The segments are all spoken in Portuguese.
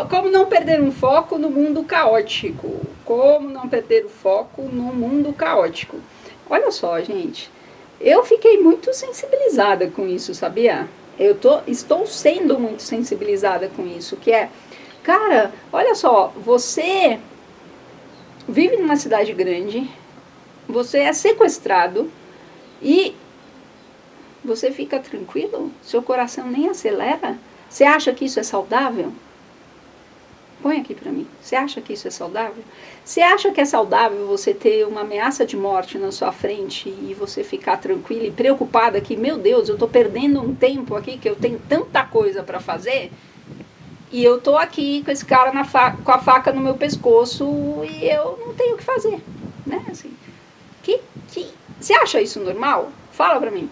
como não perder um foco no mundo caótico? Como não perder o foco no mundo caótico? Olha só, gente, eu fiquei muito sensibilizada com isso, sabia? Estou sendo muito sensibilizada com isso, que é, cara, olha só, você vive numa cidade grande, você é sequestrado e você fica tranquilo? Seu coração nem acelera? Você acha que isso é saudável? Põe aqui pra mim. Você acha que isso é saudável? Você acha que é saudável você ter uma ameaça de morte na sua frente e você ficar tranquila e preocupada que, meu Deus, eu tô perdendo um tempo aqui que eu tenho tanta coisa pra fazer e eu tô aqui com esse cara com a faca no meu pescoço e eu não tenho o que fazer, né? Assim, você acha isso normal? Fala pra mim.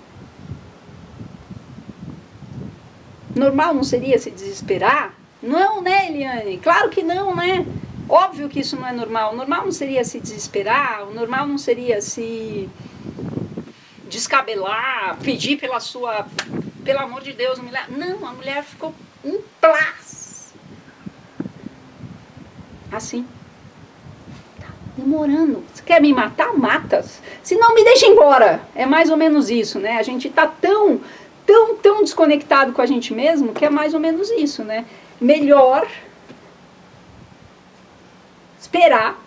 Normal não seria se desesperar? Não, né, Eliane? Claro que não, né? Óbvio que isso não é normal. O normal não seria se desesperar, o normal não seria se descabelar, pedir pelo amor de Deus, mulher. Não, a mulher ficou um plás. Assim. Tá demorando. Você quer me matar? Matas. Se não, me deixa embora. É mais ou menos isso, né? A gente tá tão desconectado com a gente mesmo que é mais ou menos isso, né? Melhor esperar.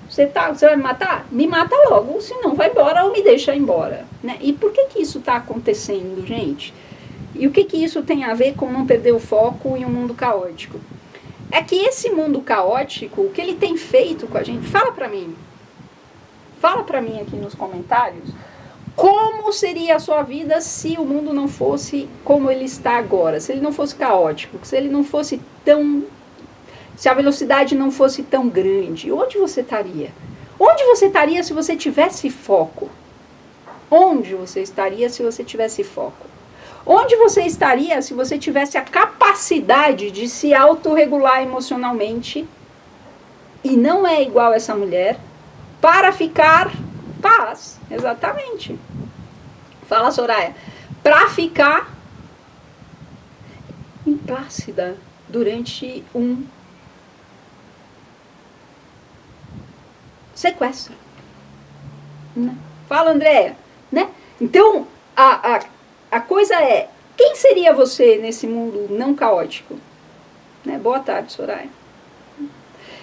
Você vai me matar? Me mata logo, senão vai embora ou me deixa embora, né? E por que isso está acontecendo, gente? E o que isso tem a ver com não perder o foco em um mundo caótico? É que esse mundo caótico, o que ele tem feito com a gente... Fala pra mim aqui nos comentários, como seria a sua vida se o mundo não fosse como ele está agora? Se ele não fosse caótico, se ele não fosse tão... Se a velocidade não fosse tão grande, onde você estaria? Onde você estaria se você tivesse foco? Onde você estaria se você tivesse foco? Onde você estaria se você tivesse a capacidade de se autorregular emocionalmente e não é igual essa mulher para ficar paz? Exatamente. Fala, Soraya. Para ficar implácida durante um sequestro. Né? Fala, Andréia. Né? Então, a coisa é, quem seria você nesse mundo não caótico? Né? Boa tarde, Soraya.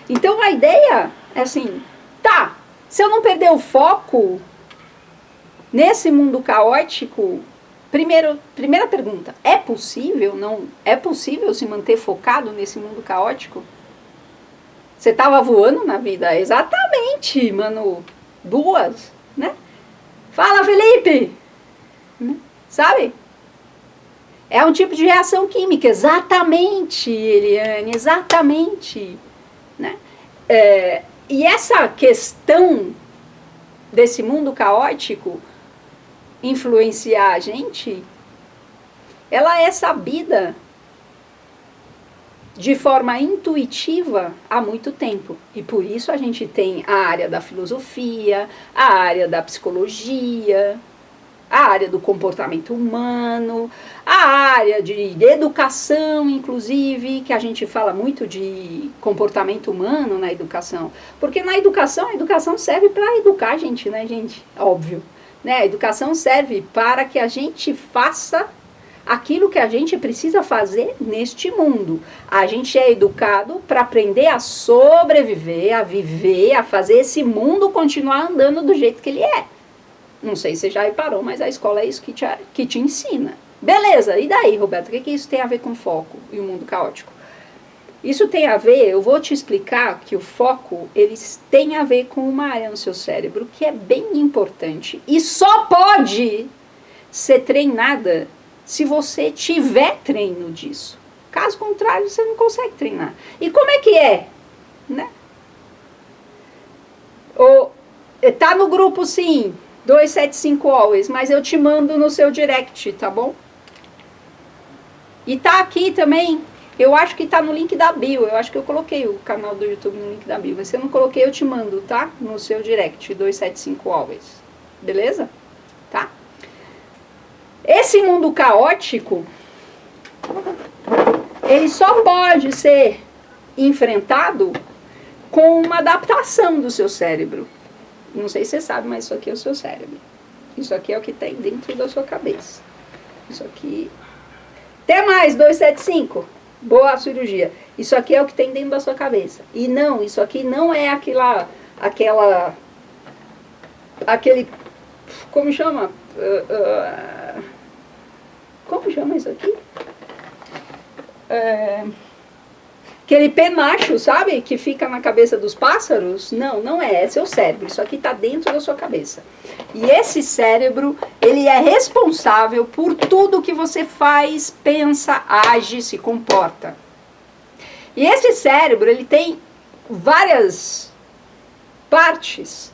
Então, a ideia é assim, tá, se eu não perder o foco nesse mundo caótico, primeira pergunta, é possível se manter focado nesse mundo caótico? Você estava voando na vida? Exatamente, Manu. Duas, né? Fala, Felipe! Né? Sabe? É um tipo de reação química. Exatamente, Eliane, exatamente. Né? E essa questão desse mundo caótico influenciar a gente, ela é sabida de forma intuitiva há muito tempo. E por isso a gente tem a área da filosofia, a área da psicologia, a área do comportamento humano, a área de educação, inclusive, que a gente fala muito de comportamento humano na educação. Porque na educação, a educação serve para educar a gente, né, gente? Óbvio. Né? A educação serve para que a gente faça aquilo que a gente precisa fazer neste mundo. A gente é educado para aprender a sobreviver, a viver, a fazer esse mundo continuar andando do jeito que ele é. Não sei se você já reparou, mas a escola é isso que te ensina. Beleza, e daí, Roberto? O que isso tem a ver com foco e o mundo caótico? Isso tem a ver, eu vou te explicar que o foco, eles tem a ver com uma área no seu cérebro que é bem importante e só pode ser treinada se você tiver treino disso. Caso contrário, você não consegue treinar. E como é que é? Né? Tá no grupo, sim, 275 Always, mas eu te mando no seu direct, tá bom? E tá aqui também, eu acho que tá no link da bio, eu acho que eu coloquei o canal do YouTube no link da bio, mas se eu não coloquei, eu te mando, tá? No seu direct, 275 Always. Beleza? Tá? Esse mundo caótico, ele só pode ser enfrentado com uma adaptação do seu cérebro. Não sei se você sabe, mas isso aqui é o seu cérebro. Isso aqui é o que tem dentro da sua cabeça. Isso aqui... Até mais, 275. Boa cirurgia. Isso aqui é o que tem dentro da sua cabeça. E não, isso aqui não é aquele... Como chama? Como chama isso aqui? Aquele penacho, sabe? Que fica na cabeça dos pássaros. Não, não é. É seu cérebro. Isso aqui está dentro da sua cabeça. E esse cérebro, ele é responsável por tudo que você faz, pensa, age, se comporta. E esse cérebro, ele tem várias partes,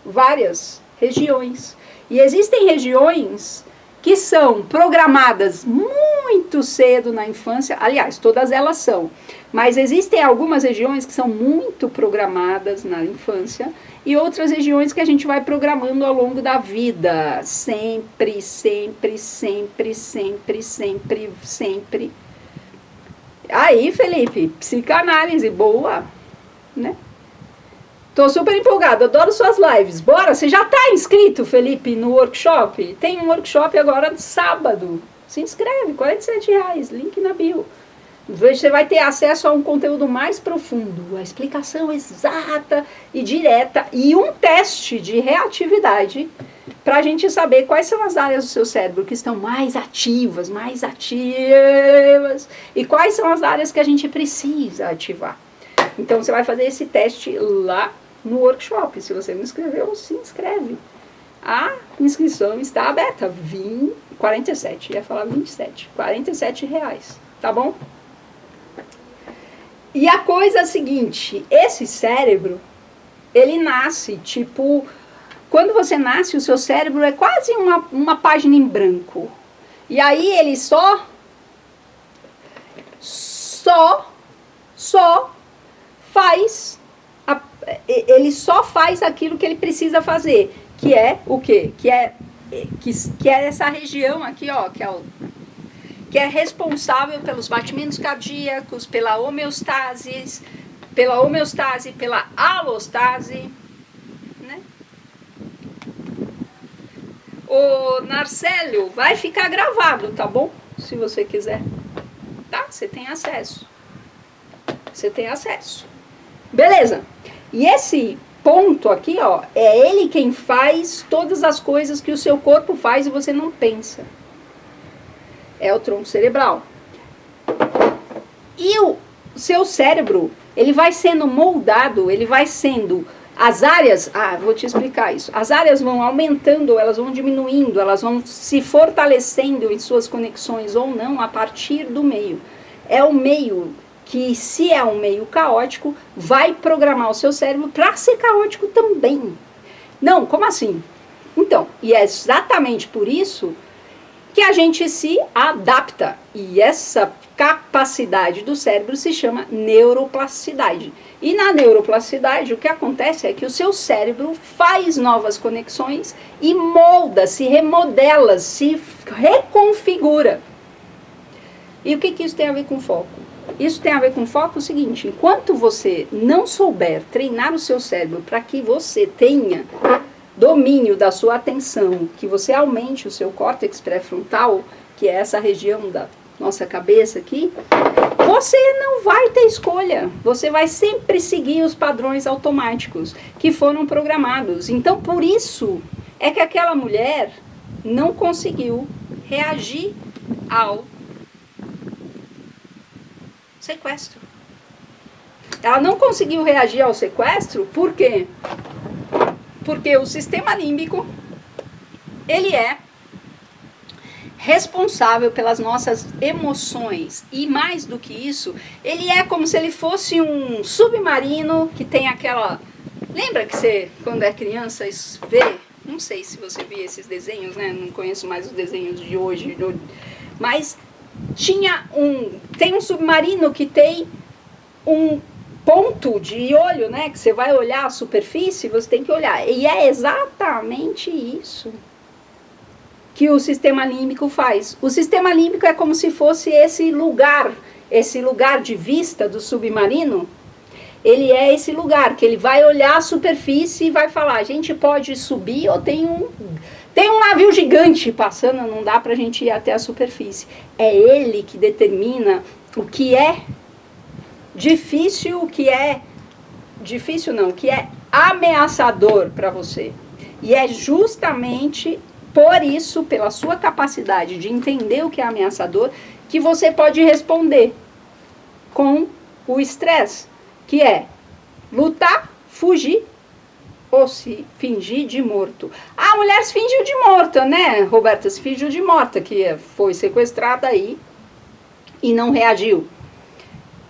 várias regiões. E existem regiões que são programadas muito cedo na infância, aliás, todas elas são, mas existem algumas regiões que são muito programadas na infância e outras regiões que a gente vai programando ao longo da vida, sempre, sempre, sempre, sempre, sempre, sempre. Aí, Felipe, psicanálise, boa, né? Tô super empolgada, adoro suas lives. Bora, você já tá inscrito, Felipe, no workshop? Tem um workshop agora de sábado. Se inscreve, R$47, link na bio. Você vai ter acesso a um conteúdo mais profundo, a explicação exata e direta e um teste de reatividade para a gente saber quais são as áreas do seu cérebro que estão mais ativas e quais são as áreas que a gente precisa ativar. Então você vai fazer esse teste lá no workshop. Se você não inscreveu, se inscreve. A inscrição está aberta. 47, ia falar 27. R$47, tá bom? E a coisa é a seguinte, esse cérebro, ele nasce, tipo, quando você nasce, o seu cérebro é quase uma página em branco. E aí ele só faz, ele só faz aquilo que ele precisa fazer, que é o quê? Que é essa região aqui, ó, que é responsável pelos batimentos cardíacos, pela homeostase, pela alostase, né? O Narcélio vai ficar gravado, tá bom? Se você quiser, tá? Você tem acesso. Você tem acesso. Beleza. E esse ponto aqui, ó, é ele quem faz todas as coisas que o seu corpo faz e você não pensa. É o tronco cerebral. E o seu cérebro, ele vai sendo moldado, ele vai sendo... As áreas... vou te explicar isso. As áreas vão aumentando, elas vão diminuindo, elas vão se fortalecendo em suas conexões ou não a partir do meio. É o meio que, se é um meio caótico, vai programar o seu cérebro para ser caótico também. Não, como assim? Então, e é exatamente por isso que a gente se adapta. E essa capacidade do cérebro se chama neuroplasticidade. E na neuroplasticidade, o que acontece é que o seu cérebro faz novas conexões e molda, se remodela, se reconfigura. E o que isso tem a ver com foco? Isso tem a ver com foco o seguinte, enquanto você não souber treinar o seu cérebro para que você tenha domínio da sua atenção, que você aumente o seu córtex pré-frontal, que é essa região da nossa cabeça aqui, você não vai ter escolha. Você vai sempre seguir os padrões automáticos que foram programados. Então, por isso é que aquela mulher não conseguiu reagir ao sequestro. Ela não conseguiu reagir ao sequestro, por quê? Porque o sistema límbico, ele é responsável pelas nossas emoções. E mais do que isso, ele é como se ele fosse um submarino que tem aquela... Lembra que você, quando é criança, vê? Não sei se você via esses desenhos, né? Não conheço mais os desenhos de hoje. Mas tem um submarino que tem um ponto de olho, né? Que você vai olhar a superfície, você tem que olhar. E é exatamente isso. que o sistema límbico faz? O sistema límbico é como se fosse esse lugar de vista do submarino. Ele é esse lugar que ele vai olhar a superfície e vai falar, a gente pode subir ou tem um navio gigante passando, não dá pra gente ir até a superfície. É ele que determina o que é difícil, o que é ameaçador para você. E é justamente por isso, pela sua capacidade de entender o que é ameaçador, que você pode responder com o estresse, que é lutar, fugir ou se fingir de morto. A mulher se fingiu de morta, né, Roberta? Se fingiu de morta, que foi sequestrada aí e não reagiu.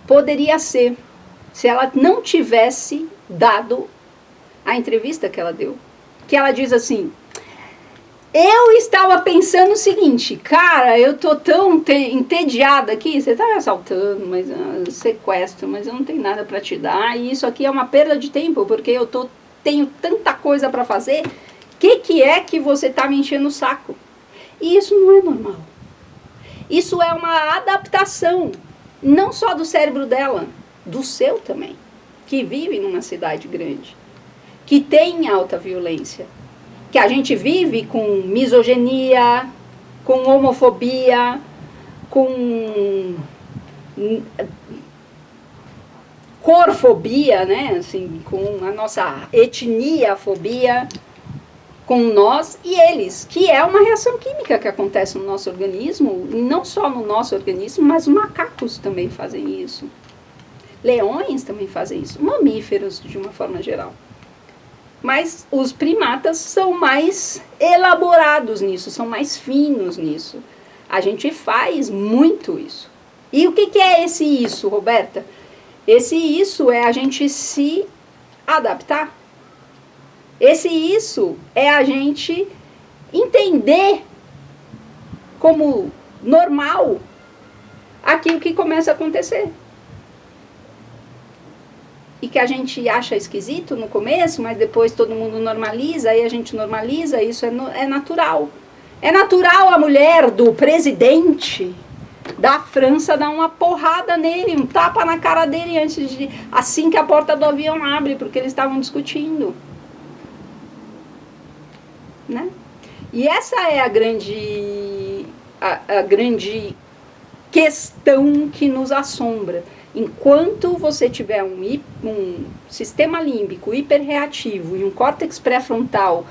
Poderia ser, se ela não tivesse dado a entrevista que ela deu. Que ela diz assim, eu estava pensando o seguinte, cara, eu tô tão entediada aqui, você tá me assaltando, mas sequestro, mas eu não tenho nada para te dar, e isso aqui é uma perda de tempo, porque tenho tanta coisa para fazer, que é que você tá me enchendo o saco? E isso não é normal. Isso é uma adaptação, não só do cérebro dela, do seu também, que vive numa cidade grande, que tem alta violência, que a gente vive com misoginia, com homofobia, com corfobia, né? Assim, com a nossa etniafobia, com nós e eles, que é uma reação química que acontece no nosso organismo, e não só no nosso organismo, mas os macacos também fazem isso. Leões também fazem isso, mamíferos de uma forma geral. Mas os primatas são mais elaborados nisso, são mais finos nisso. A gente faz muito isso. E o que é esse isso, Roberta? Esse isso é a gente se adaptar. Esse isso é a gente entender como normal aquilo que começa a acontecer. E que a gente acha esquisito no começo, mas depois todo mundo normaliza, aí a gente normaliza, isso é natural. É natural a mulher do presidente da França dar uma porrada nele, um tapa na cara dele assim que a porta do avião abre, porque eles estavam discutindo. Né? E essa é a grande questão que nos assombra. Enquanto você tiver um sistema límbico hiperreativo e um córtex pré-frontal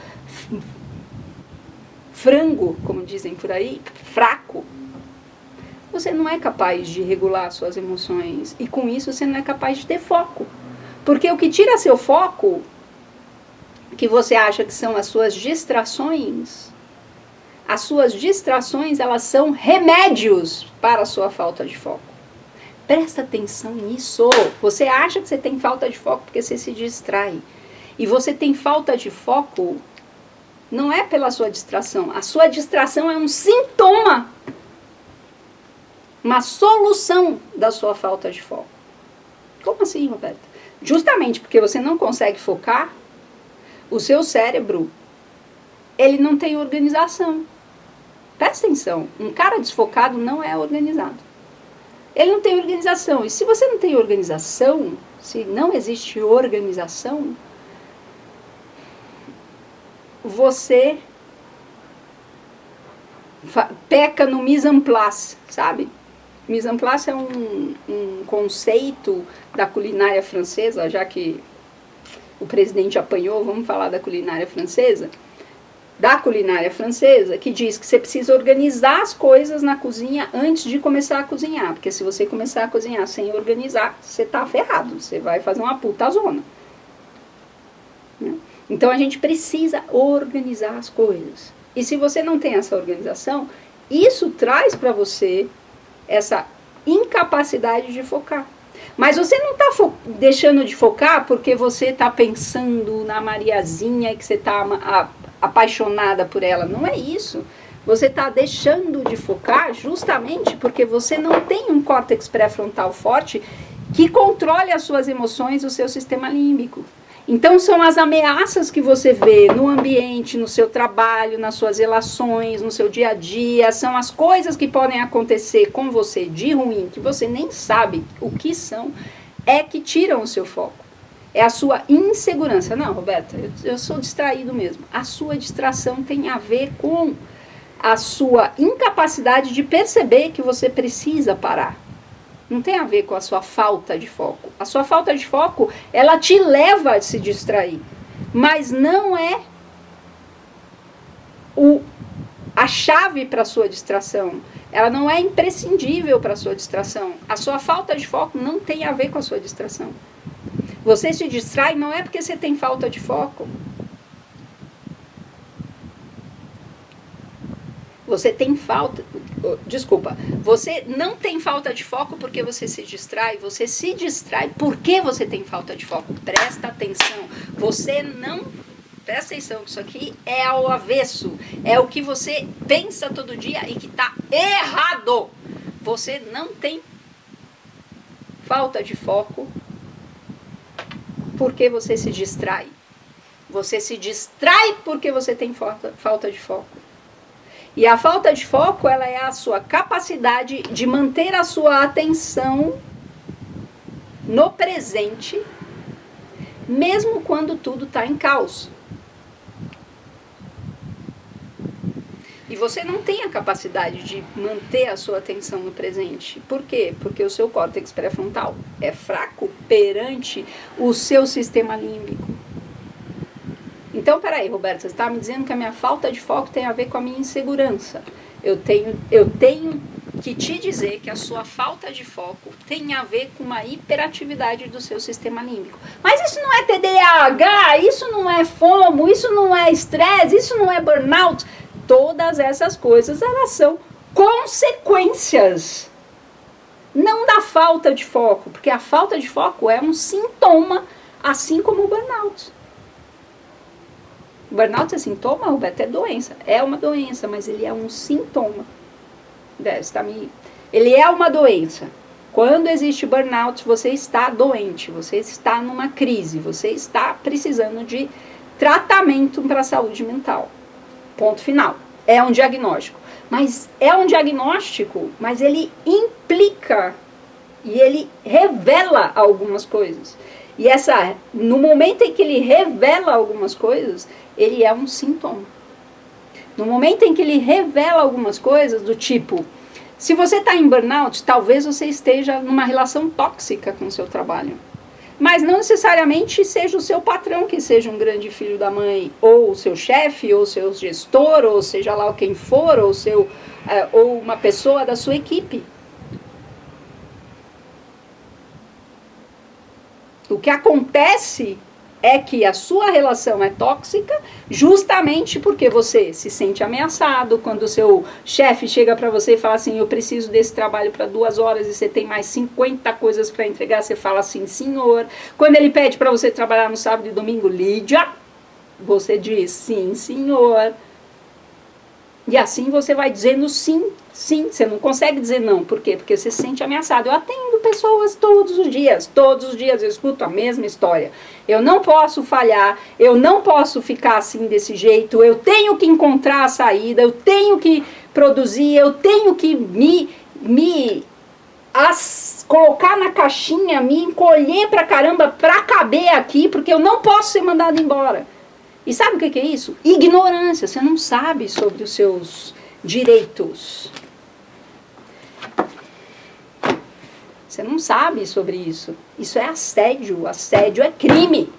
frango, como dizem por aí, fraco, você não é capaz de regular suas emoções. E com isso você não é capaz de ter foco. Porque o que tira seu foco, que você acha que são as suas distrações, elas são remédios para a sua falta de foco. Presta atenção nisso. Você acha que você tem falta de foco porque você se distrai. E você tem falta de foco não é pela sua distração. A sua distração é um sintoma, uma solução da sua falta de foco. Como assim, Roberta? Justamente porque você não consegue focar, o seu cérebro, ele não tem organização. Presta atenção, um cara desfocado não é organizado. Ele não tem organização. E se você não tem organização, se não existe organização, você peca no mise en place, sabe? Mise en place é um conceito da culinária francesa, já que o presidente apanhou, vamos falar da culinária francesa. Da culinária francesa, que diz que você precisa organizar as coisas na cozinha antes de começar a cozinhar. Porque se você começar a cozinhar sem organizar, você tá ferrado. Você vai fazer uma puta zona. Então a gente precisa organizar as coisas. E se você não tem essa organização, isso traz para você essa incapacidade de focar. Mas você não está deixando de focar porque você está pensando na Mariazinha e que você está apaixonada por ela. Não é isso. Você está deixando de focar justamente porque você não tem um córtex pré-frontal forte que controle as suas emoções, o seu sistema límbico. Então são as ameaças que você vê no ambiente, no seu trabalho, nas suas relações, no seu dia a dia, são as coisas que podem acontecer com você de ruim, que você nem sabe o que são, é que tiram o seu foco. É a sua insegurança. Não, Roberta, eu sou distraído mesmo. A sua distração tem a ver com a sua incapacidade de perceber que você precisa parar. Não tem a ver com a sua falta de foco. A sua falta de foco, ela te leva a se distrair. Mas não é a chave para a sua distração. Ela não é imprescindível para a sua distração. A sua falta de foco não tem a ver com a sua distração. Você se distrai não é porque você tem falta de foco. Você tem falta... Desculpa. Você não tem falta de foco porque você se distrai. Você se distrai porque você tem falta de foco. Presta atenção. Você não... Presta atenção, isso aqui é ao avesso. É o que você pensa todo dia e que está errado. Você não tem falta de foco porque você se distrai. Você se distrai porque você tem falta de foco. E a falta de foco, ela é a sua capacidade de manter a sua atenção no presente, mesmo quando tudo está em caos. E você não tem a capacidade de manter a sua atenção no presente. Por quê? Porque o seu córtex pré-frontal é fraco perante o seu sistema límbico. Então, peraí, Roberta, você está me dizendo que a minha falta de foco tem a ver com a minha insegurança. Eu tenho que te dizer que a sua falta de foco tem a ver com uma hiperatividade do seu sistema límbico. Mas isso não é TDAH, isso não é FOMO, isso não é estresse, isso não é burnout. Todas essas coisas, elas são consequências, não da falta de foco, porque a falta de foco é um sintoma, assim como o burnout. O burnout é sintoma, Roberto? É doença. É uma doença, mas ele é um sintoma. Ele é uma doença. Quando existe burnout, você está doente, você está numa crise, você está precisando de tratamento para a saúde mental. Ponto final. É um diagnóstico. Mas é um diagnóstico, mas ele implica e ele revela algumas coisas. E no momento em que ele revela algumas coisas, ele é um sintoma. No momento em que ele revela algumas coisas do tipo, se você está em burnout, talvez você esteja numa relação tóxica com o seu trabalho. Mas não necessariamente seja o seu patrão que seja um grande filho da mãe, ou o seu chefe, ou o seu gestor, ou seja lá quem for, ou uma pessoa da sua equipe. O que acontece é que a sua relação é tóxica justamente porque você se sente ameaçado. Quando o seu chefe chega para você e fala assim, eu preciso desse trabalho para 2 horas e você tem mais 50 coisas para entregar, você fala assim, senhor. Quando ele pede para você trabalhar no sábado e domingo, Lídia, você diz sim, senhor. E assim você vai dizendo sim, sim. Você não consegue dizer não. Por quê? Porque você se sente ameaçado. Eu atendo pessoas todos os dias eu escuto a mesma história. Eu não posso falhar, eu não posso ficar assim desse jeito, eu tenho que encontrar a saída, eu tenho que produzir, eu tenho que colocar na caixinha, me encolher pra caramba pra caber aqui, porque eu não posso ser mandado embora. E sabe o que é isso? Ignorância. Você não sabe sobre os seus direitos. Você não sabe sobre isso. Isso é assédio. Assédio é crime.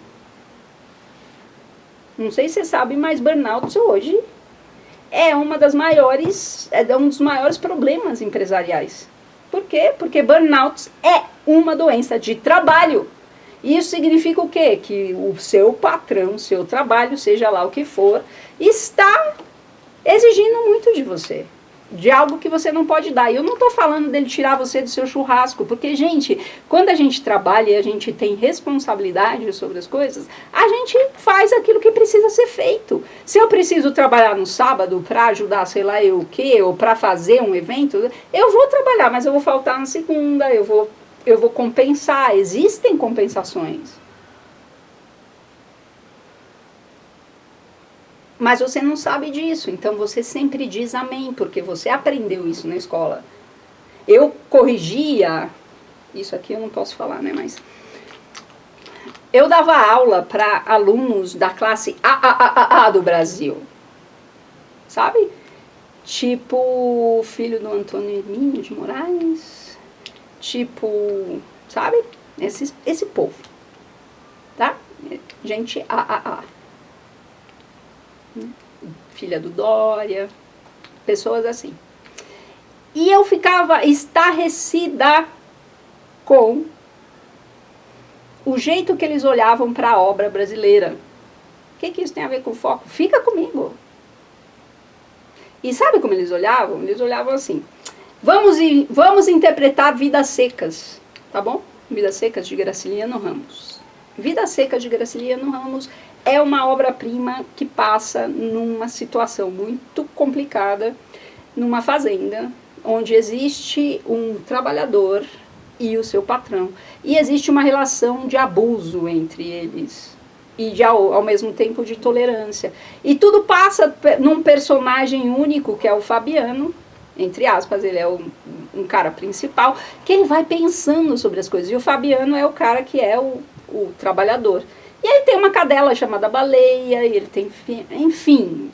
Não sei se você sabe, mas burnout hoje é um dos maiores problemas empresariais. Por quê? Porque burnout é uma doença de trabalho. Isso significa o quê? Que o seu patrão, o seu trabalho, seja lá o que for, está exigindo muito de você. De algo que você não pode dar. E eu não estou falando dele tirar você do seu churrasco, porque, gente, quando a gente trabalha e a gente tem responsabilidade sobre as coisas, a gente faz aquilo que precisa ser feito. Se eu preciso trabalhar no sábado para ajudar, sei lá eu o quê, ou para fazer um evento, eu vou trabalhar, mas eu vou faltar na segunda, eu vou compensar. Existem compensações. Mas você não sabe disso, então você sempre diz amém, porque você aprendeu isso na escola. Eu corrigia, isso aqui eu não posso falar, né, mas... Eu dava aula para alunos da classe A do Brasil, sabe? Tipo, filho do Antônio Hermínio de Moraes, tipo, sabe? Esse povo, tá? Gente A. Filha do Dória, pessoas assim. E eu ficava estarrecida com o jeito que eles olhavam para a obra brasileira. O que isso tem a ver com foco? Fica comigo. E sabe como eles olhavam? Eles olhavam assim, vamos interpretar Vidas Secas, tá bom? Vidas Secas de Graciliano Ramos. Vidas Secas de Graciliano Ramos é uma obra-prima que passa numa situação muito complicada, numa fazenda, onde existe um trabalhador e o seu patrão. E existe uma relação de abuso entre eles. E ao mesmo tempo de tolerância. E tudo passa num personagem único, que é o Fabiano, entre aspas, ele é um cara principal, que ele vai pensando sobre as coisas. E o Fabiano é o cara que é o trabalhador. E aí tem uma cadela chamada Baleia, e ele tem, enfim,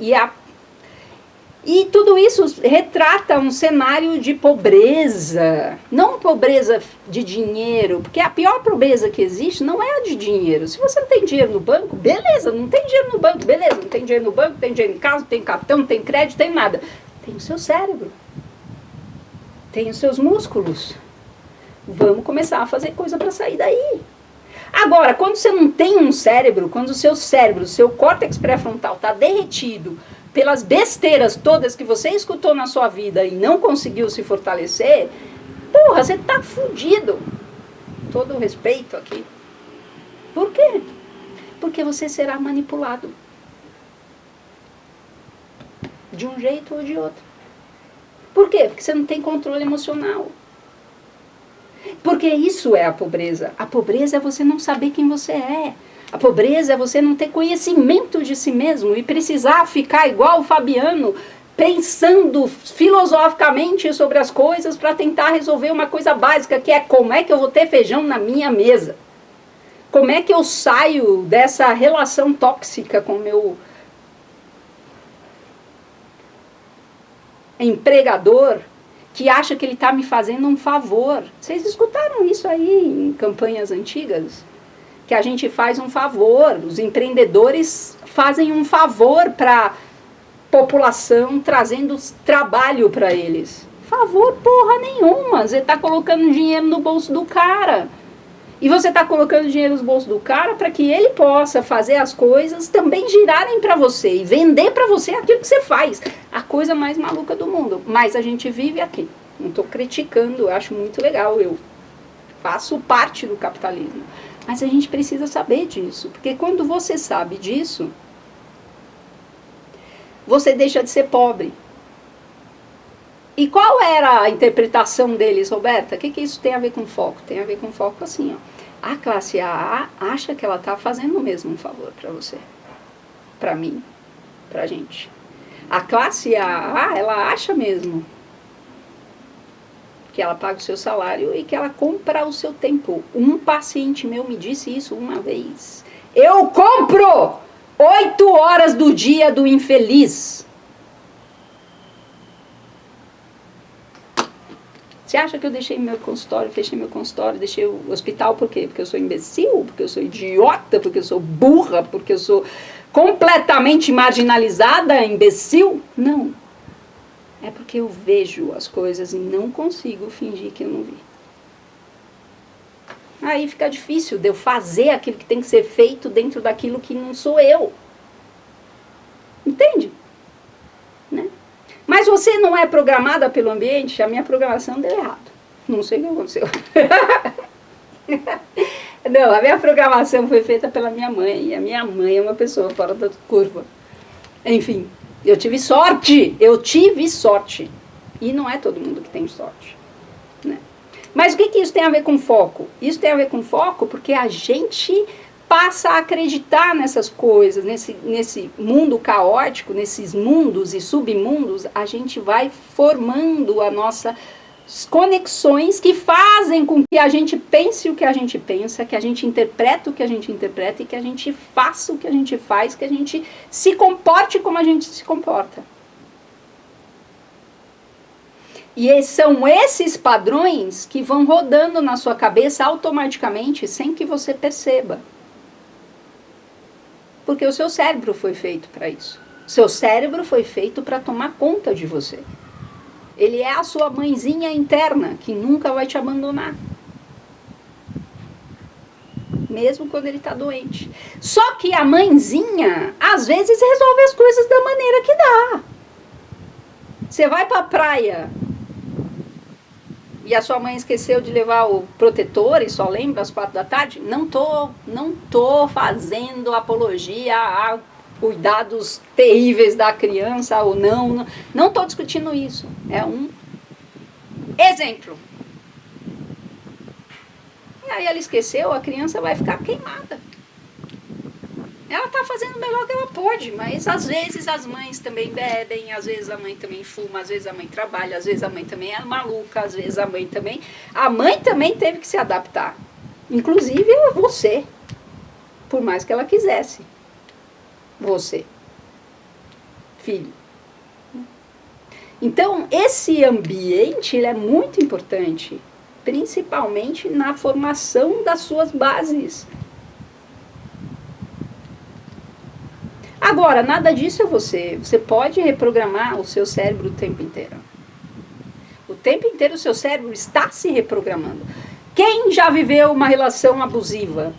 e tudo isso retrata um cenário de pobreza, não pobreza de dinheiro, porque a pior pobreza que existe não é a de dinheiro. Se você não tem dinheiro no banco, beleza, não tem dinheiro no banco, beleza, não tem dinheiro no banco, tem dinheiro em casa, tem cartão, não tem crédito, tem nada. Tem o seu cérebro, tem os seus músculos. Vamos começar a fazer coisa para sair daí. Agora, quando você não tem um cérebro, quando o seu cérebro, o seu córtex pré-frontal está derretido pelas besteiras todas que você escutou na sua vida e não conseguiu se fortalecer, porra, você tá fudido. Todo o respeito aqui. Por quê? Porque você será manipulado. De um jeito ou de outro. Por quê? Porque você não tem controle emocional. Porque isso é a pobreza. A pobreza é você não saber quem você é. A pobreza é você não ter conhecimento de si mesmo e precisar ficar igual o Fabiano, pensando filosoficamente sobre as coisas para tentar resolver uma coisa básica, que é como é que eu vou ter feijão na minha mesa? Como é que eu saio dessa relação tóxica com o meu empregador, que acha que ele está me fazendo um favor? Vocês escutaram isso aí em campanhas antigas? Que a gente faz um favor, os empreendedores fazem um favor para a população, trazendo trabalho para eles. Favor porra nenhuma, você está colocando dinheiro no bolso do cara. E você está colocando dinheiro no bolso do cara para que ele possa fazer as coisas também girarem para você e vender para você aquilo que você faz. A coisa mais maluca do mundo. Mas a gente vive aqui. Não estou criticando, eu acho muito legal, eu faço parte do capitalismo. Mas a gente precisa saber disso, porque quando você sabe disso, você deixa de ser pobre. E qual era a interpretação deles, Roberta? O que isso tem a ver com foco? Tem a ver com foco assim, ó. A classe A acha que ela está fazendo mesmo um favor para você, para mim, para a gente. A classe A, ela acha mesmo que ela paga o seu salário e que ela compra o seu tempo. Um paciente meu me disse isso uma vez. Eu compro 8 horas do dia do infeliz. Você acha que eu deixei meu consultório, fechei meu consultório, deixei o hospital por quê? Porque eu sou imbecil? Porque eu sou idiota? Porque eu sou burra? Porque eu sou completamente marginalizada, imbecil? Não. É porque eu vejo as coisas e não consigo fingir que eu não vi. Aí fica difícil de eu fazer aquilo que tem que ser feito dentro daquilo que não sou eu. Entende? Né? Mas você não é programada pelo ambiente, a minha programação deu errado. Não sei o que aconteceu. Não, a minha programação foi feita pela minha mãe. E a minha mãe é uma pessoa fora da curva. Enfim. Eu tive sorte, e não é todo mundo que tem sorte, né? Mas o que isso tem a ver com foco? Isso tem a ver com foco porque a gente passa a acreditar nessas coisas, nesse mundo caótico, nesses mundos e submundos, a gente vai formando a nossa conexões que fazem com que a gente pense o que a gente pensa, que a gente interpreta o que a gente interpreta e que a gente faça o que a gente faz, que a gente se comporte como a gente se comporta. E são esses padrões que vão rodando na sua cabeça automaticamente, sem que você perceba. Porque o seu cérebro foi feito para isso. O seu cérebro foi feito para tomar conta de você. Ele é a sua mãezinha interna, que nunca vai te abandonar. Mesmo quando ele está doente. Só que a mãezinha, às vezes, resolve as coisas da maneira que dá. Você vai para a praia e a sua mãe esqueceu de levar o protetor e só lembra às 4 da tarde? Não tô fazendo apologia a cuidados terríveis da criança ou não. Não estou discutindo isso. É um exemplo. E aí ela esqueceu, a criança vai ficar queimada. Ela está fazendo o melhor que ela pode, mas às vezes as mães também bebem, às vezes a mãe também fuma, às vezes a mãe trabalha, às vezes a mãe também é maluca, às vezes a mãe também... A mãe também teve que se adaptar. Inclusive você, por mais que ela quisesse. Você, filho. Então, esse ambiente ele é muito importante, principalmente na formação das suas bases. Agora, nada disso é você. Você pode reprogramar o seu cérebro o tempo inteiro. O tempo inteiro o seu cérebro está se reprogramando. Quem já viveu uma relação abusiva?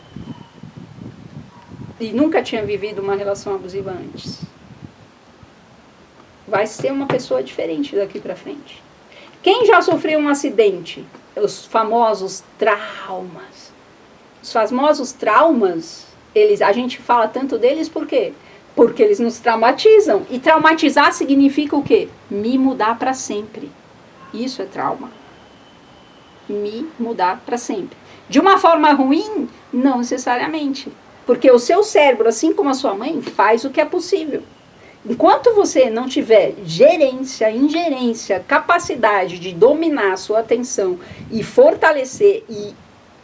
E nunca tinha vivido uma relação abusiva antes? Vai ser uma pessoa diferente daqui para frente. Quem já sofreu um acidente? Os famosos traumas. Os famosos traumas, a gente fala tanto deles por quê? Porque eles nos traumatizam. E traumatizar significa o quê? Me mudar para sempre. Isso é trauma. Me mudar para sempre. De uma forma ruim? Não necessariamente. Porque o seu cérebro, assim como a sua mãe, faz o que é possível. Enquanto você não tiver gerência, ingerência, capacidade de dominar a sua atenção e fortalecer e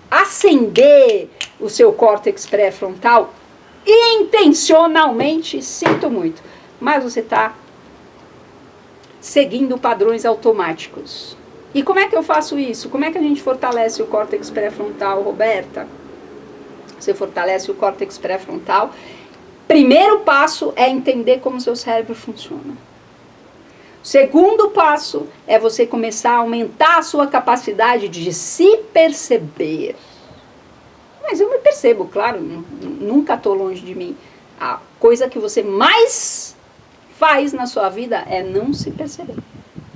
acender o seu córtex pré-frontal, intencionalmente, sinto muito, mas você está seguindo padrões automáticos. E como é que eu faço isso? Como é que a gente fortalece o córtex pré-frontal, Roberta? Você fortalece o córtex pré-frontal. Primeiro passo é entender como o seu cérebro funciona. Segundo passo é você começar a aumentar a sua capacidade de se perceber. Mas eu me percebo, claro, nunca estou longe de mim. A coisa que você mais faz na sua vida é não se perceber.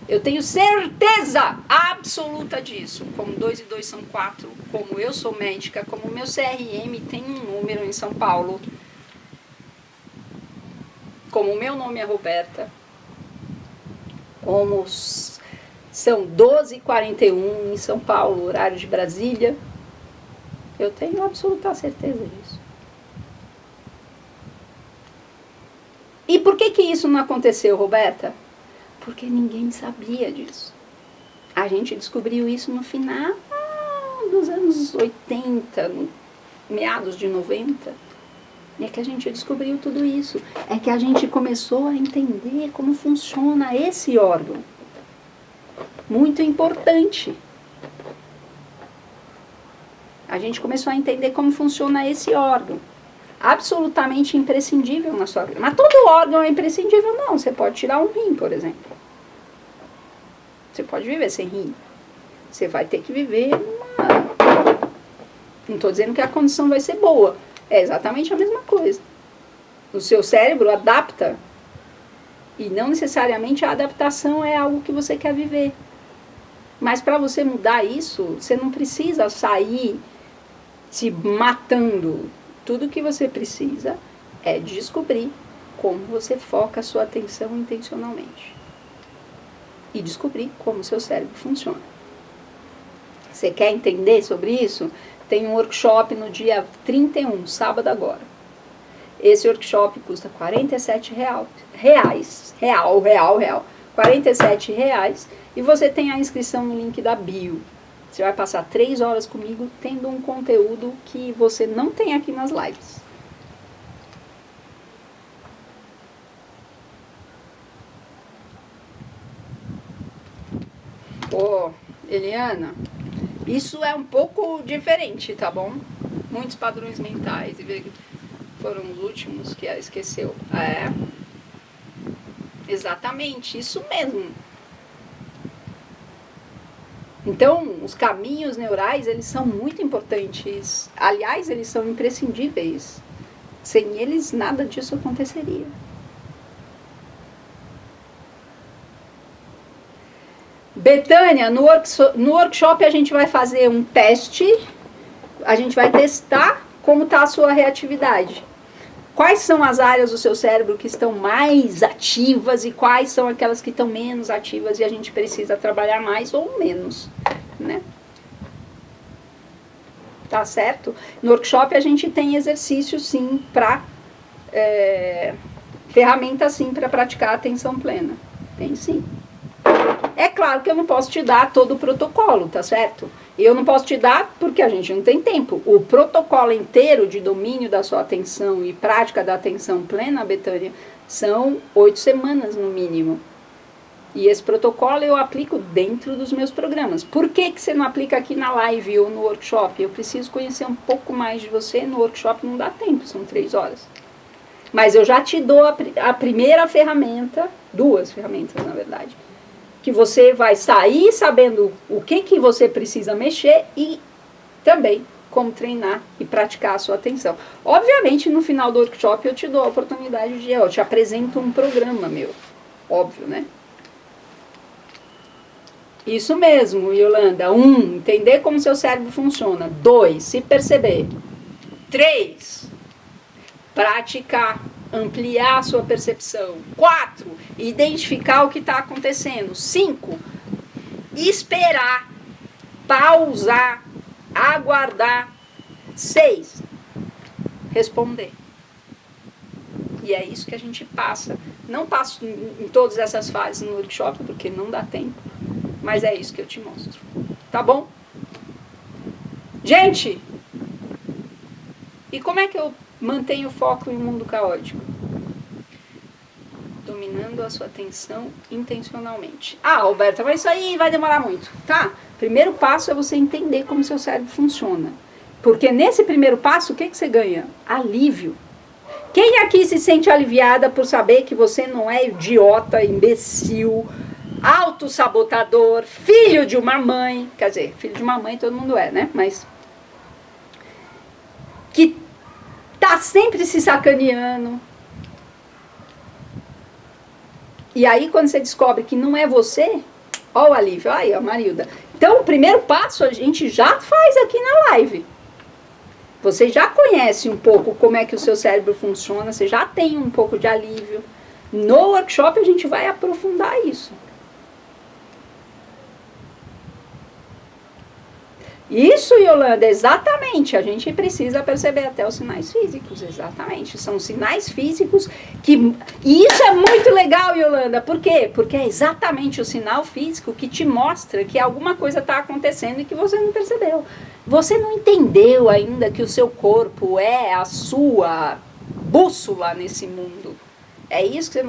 Eu tenho certeza absoluta disso. Como 2 e 2 são 4, como eu sou médica, como o meu CRM tem um número em São Paulo, como o meu nome é Roberta, como são 12h41 em São Paulo, horário de Brasília, eu tenho absoluta certeza disso. E por que isso não aconteceu, Roberta? Porque ninguém sabia disso. A gente descobriu isso no final dos anos 80, no meados de 90. É que a gente descobriu tudo isso. É que a gente começou a entender como funciona esse órgão. Muito importante. A gente começou a entender como funciona esse órgão. Absolutamente imprescindível na sua vida. Mas todo órgão é imprescindível? Não. Você pode tirar um rim, por exemplo. Você pode viver sem rim. Você vai ter que viver uma... Não estou dizendo que a condição vai ser boa. É exatamente a mesma coisa. O seu cérebro adapta. E não necessariamente a adaptação é algo que você quer viver. Mas para você mudar isso, você não precisa sair se matando. Tudo que você precisa é descobrir como você foca a sua atenção intencionalmente. E descobrir como o seu cérebro funciona. Você quer entender sobre isso? tem um workshop no dia 31, sábado agora. Esse workshop custa R$ 47 real, R$ 47 e você tem a inscrição no link da bio. Você vai passar 3 horas comigo tendo um conteúdo que você não tem aqui nas lives. Pô, Eliana, isso é um pouco diferente, tá bom? Muitos padrões mentais foram os últimos que ela esqueceu. É, exatamente, isso mesmo. Então, os caminhos neurais, eles são muito importantes. Aliás, eles são imprescindíveis. Sem eles, nada disso aconteceria. Betânia, no workshop a gente vai fazer um teste. A gente vai testar como está a sua reatividade. Quais são as áreas do seu cérebro que estão mais ativas e quais são aquelas que estão menos ativas e a gente precisa trabalhar mais ou menos, né? Tá certo? No workshop a gente tem exercício sim para ferramenta sim para praticar a atenção plena. Tem sim. É claro que eu não posso te dar todo o protocolo, tá certo? Eu não posso te dar porque a gente não tem tempo. O protocolo inteiro de domínio da sua atenção e prática da atenção plena, Betânia, são 8 semanas no mínimo. E esse protocolo eu aplico dentro dos meus programas. Por que você não aplica aqui na live ou no workshop? Eu preciso conhecer um pouco mais de você. No workshop não dá tempo, são 3 horas. Mas eu já te dou a primeira ferramenta, 2 ferramentas na verdade, que você vai sair sabendo o que você precisa mexer e também como treinar e praticar a sua atenção. Obviamente, no final do workshop eu te dou a oportunidade de, eu te apresento um programa meu. Óbvio, né? Isso mesmo, Yolanda. 1, entender como seu cérebro funciona. 2, se perceber. 3, praticar, ampliar a sua percepção. 4, identificar o que está acontecendo. 5, esperar, pausar, aguardar. 6, responder. E é isso que a gente passa. Não passo em todas essas fases no workshop, porque não dá tempo. Mas é isso que eu te mostro. Tá bom? Gente! E como é que eu mantenho o foco em um mundo caótico? Dominando a sua atenção intencionalmente. Ah, Roberta, mas isso aí vai demorar muito. Tá? Primeiro passo é você entender como seu cérebro funciona. Porque nesse primeiro passo, o que você ganha? Alívio. Quem aqui se sente aliviada por saber que você não é idiota, imbecil, autossabotador, filho de uma mãe, quer dizer, filho de uma mãe todo mundo é, né? Mas que tá sempre se sacaneando. E aí quando você descobre que não é você, ó o alívio, aí ó, Marilda. Então o primeiro passo a gente já faz aqui na live. Você já conhece um pouco como é que o seu cérebro funciona, você já tem um pouco de alívio. No workshop a gente vai aprofundar isso. Isso, Yolanda, exatamente. A gente precisa perceber até os sinais físicos, exatamente. São sinais físicos que... E isso é muito legal, Yolanda. Por quê? Porque é exatamente o sinal físico que te mostra que alguma coisa está acontecendo e que você não percebeu. Você não entendeu ainda que o seu corpo é a sua bússola nesse mundo. É isso que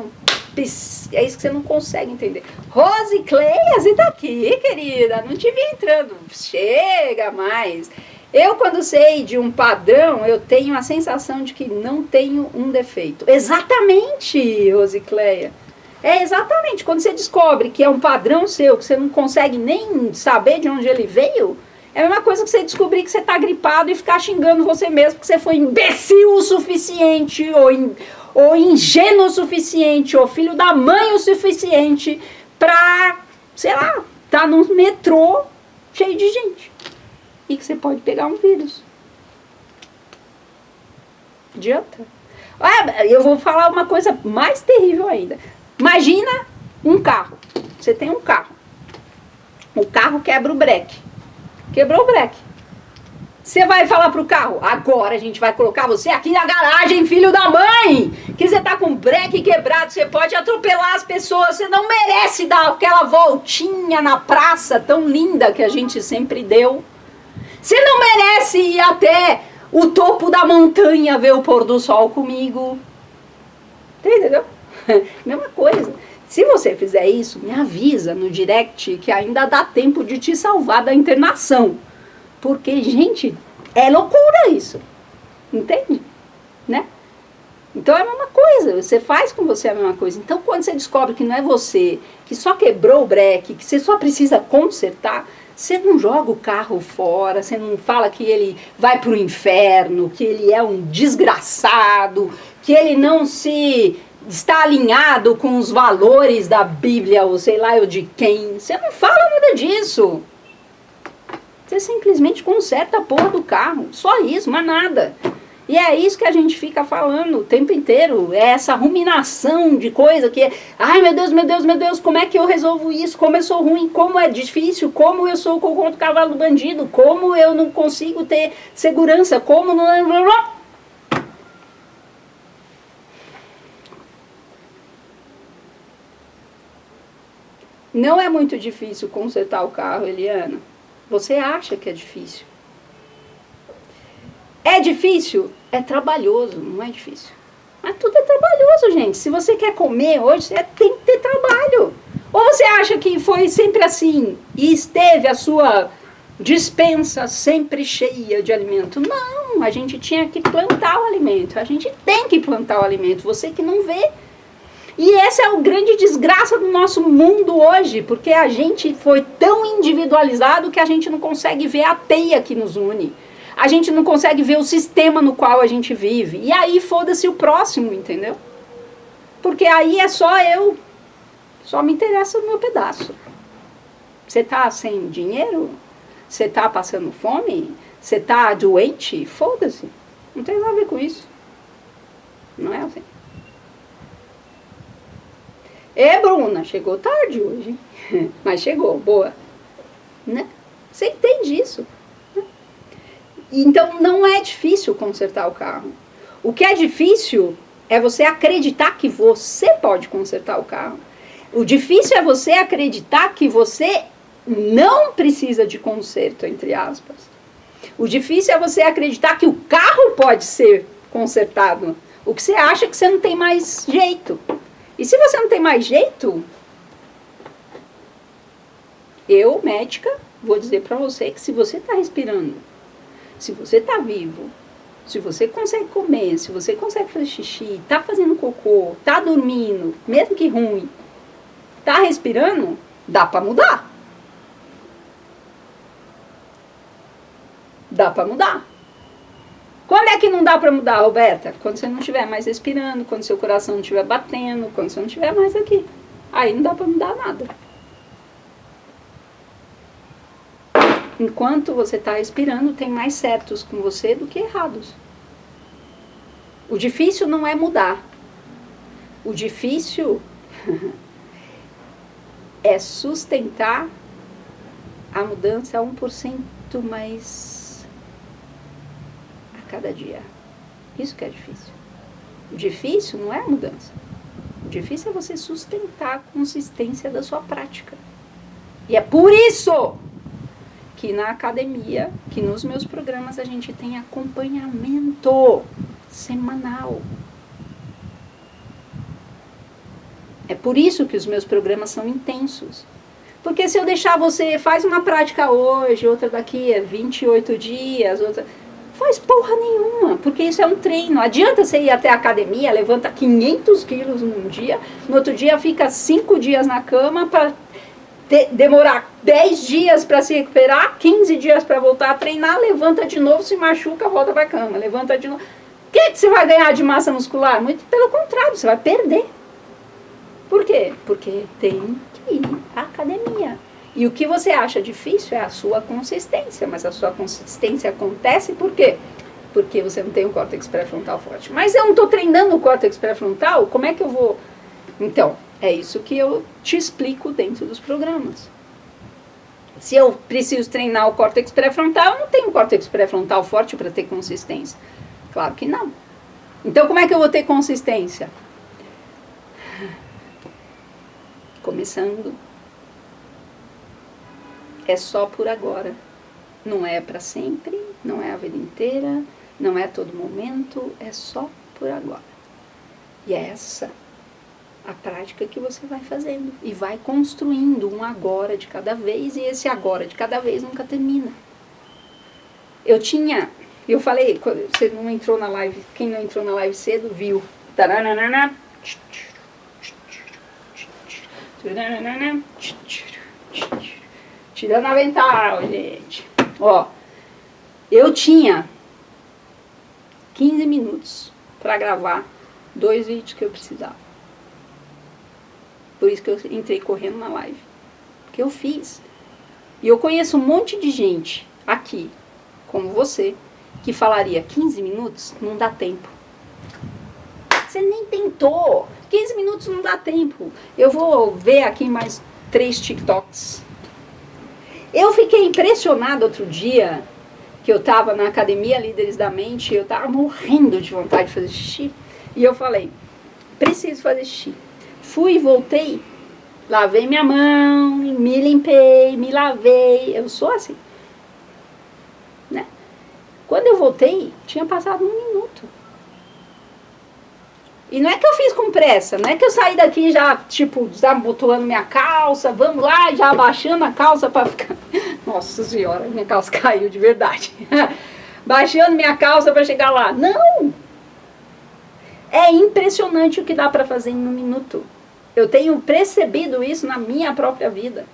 você não consegue entender. Rose Cleia, você tá aqui, querida. Não te vi entrando. Chega mais. Eu, quando sei de um padrão, eu tenho a sensação de que não tenho um defeito. Exatamente, Rose Cleia. É exatamente. Quando você descobre que é um padrão seu, que você não consegue nem saber de onde ele veio, é a mesma coisa que você descobrir que você tá gripado e ficar xingando você mesmo porque você foi imbecil o suficiente ou ingênuo o suficiente, ou filho da mãe o suficiente pra, sei lá, tá num metrô cheio de gente. E que você pode pegar um vírus. Adianta? Ah, eu vou falar uma coisa mais terrível ainda. Imagina um carro. Você tem um carro. O carro quebra o breque. Quebrou o breque. Você vai falar pro carro, agora a gente vai colocar você aqui na garagem, filho da mãe, que você tá com o breque quebrado, você pode atropelar as pessoas, você não merece dar aquela voltinha na praça tão linda que a gente sempre deu. Você não merece ir até o topo da montanha ver o pôr do sol comigo. Entendeu? Mesma coisa. Se você fizer isso, me avisa no direct que ainda dá tempo de te salvar da internação. Porque, gente, é loucura isso. Entende? Né? Então é a mesma coisa. Você faz com você a mesma coisa. Então quando você descobre que não é você, que só quebrou o breque, que você só precisa consertar, você não joga o carro fora, você não fala que ele vai para o inferno, que ele é um desgraçado, que ele não se está alinhado com os valores da Bíblia, ou sei lá eu de quem. Você não fala nada disso. Você simplesmente conserta a porra do carro. Só isso, mas nada. E é isso que a gente fica falando o tempo inteiro. É essa ruminação de coisa que é, ai meu Deus, meu Deus, meu Deus, como é que eu resolvo isso? Como eu sou ruim, como é difícil, como eu sou o cocô do cavalo do bandido, como eu não consigo ter segurança, como não... Não é muito difícil consertar o carro, Eliana. Você acha que é difícil. É difícil? É trabalhoso, não é difícil. Mas tudo é trabalhoso, gente. Se você quer comer hoje, você tem que ter trabalho. Ou você acha que foi sempre assim e esteve a sua despensa sempre cheia de alimento? Não, a gente tinha que plantar o alimento. A gente tem que plantar o alimento. Você que não vê. E essa é a grande desgraça do nosso mundo hoje, porque a gente foi tão individualizado que a gente não consegue ver a teia que nos une. A gente não consegue ver o sistema no qual a gente vive. E aí foda-se o próximo, entendeu? Porque aí é só eu. Só me interessa o meu pedaço. Você tá sem dinheiro? Você tá passando fome? Você tá doente? Foda-se. Não tem nada a ver com isso. Não é assim. Bruna, chegou tarde hoje, mas chegou, boa. Né? Você entende isso? Né? Então não é difícil consertar o carro. O que é difícil é você acreditar que você pode consertar o carro. O difícil é você acreditar que você não precisa de conserto, entre aspas. O difícil é você acreditar que o carro pode ser consertado. O que você acha é que você não tem mais jeito. E se você não tem mais jeito, eu, médica, vou dizer pra você que se você tá respirando, se você tá vivo, se você consegue comer, se você consegue fazer xixi, tá fazendo cocô, tá dormindo, mesmo que ruim, tá respirando, dá pra mudar. Dá pra mudar. Quando é que não dá pra mudar, Roberta? Quando você não estiver mais respirando, quando seu coração não estiver batendo, quando você não estiver mais aqui. Aí não dá pra mudar nada. Enquanto você está respirando, tem mais certos com você do que errados. O difícil não é mudar. O difícil é sustentar a mudança a 1% mais a cada dia. Isso que é difícil. O difícil não é a mudança. O difícil é você sustentar a consistência da sua prática. E é por isso que na academia, que nos meus programas a gente tem acompanhamento semanal. É por isso que os meus programas são intensos. Porque se eu deixar você, faz uma prática hoje, outra daqui a 28 dias, outra... Faz porra nenhuma, porque isso é um treino. Adianta você ir até a academia, levanta 500 quilos num dia, no outro dia fica 5 dias na cama para demorar 10 dias para se recuperar, 15 dias para voltar a treinar, levanta de novo, se machuca, volta para a cama, levanta de novo. O que você vai ganhar de massa muscular? Muito pelo contrário, você vai perder. Por quê? Porque tem que ir à academia. E o que você acha difícil é a sua consistência, mas a sua consistência acontece por quê? Porque você não tem um córtex pré-frontal forte. Mas eu não estou treinando o córtex pré-frontal, como é que eu vou... Então, é isso que eu te explico dentro dos programas. Se eu preciso treinar o córtex pré-frontal, eu não tenho córtex pré-frontal forte para ter consistência. Claro que não. Então, como é que eu vou ter consistência? Começando. É só por agora. Não é para sempre, não é a vida inteira, não é a todo momento, é só por agora. E é essa a prática que você vai fazendo. E vai construindo um agora de cada vez, e esse agora de cada vez nunca termina. Eu falei, você não entrou na live, quem não entrou na live cedo viu. Taranana. Tirando avental, gente. Ó, eu tinha 15 minutos para gravar 2 vídeos que eu precisava. Por isso que eu entrei correndo na live. Porque eu fiz. E eu conheço um monte de gente aqui, como você, que falaria 15 minutos não dá tempo. Você nem tentou. 15 minutos não dá tempo. Eu vou ver aqui mais 3 TikToks. Eu fiquei impressionada outro dia, que eu estava na Academia Líderes da Mente, eu estava morrendo de vontade de fazer xixi. E eu falei, preciso fazer xixi. Fui, voltei, lavei minha mão, me limpei, me lavei. Eu sou assim. Né? Quando eu voltei, tinha passado 1 minuto. E não é que eu fiz com pressa, não é que eu saí daqui já, tipo, desabotoando minha calça, vamos lá, já abaixando a calça para ficar... Nossa senhora, minha calça caiu de verdade. Baixando minha calça para chegar lá. Não! É impressionante o que dá para fazer em 1 minuto. Eu tenho percebido isso na minha própria vida.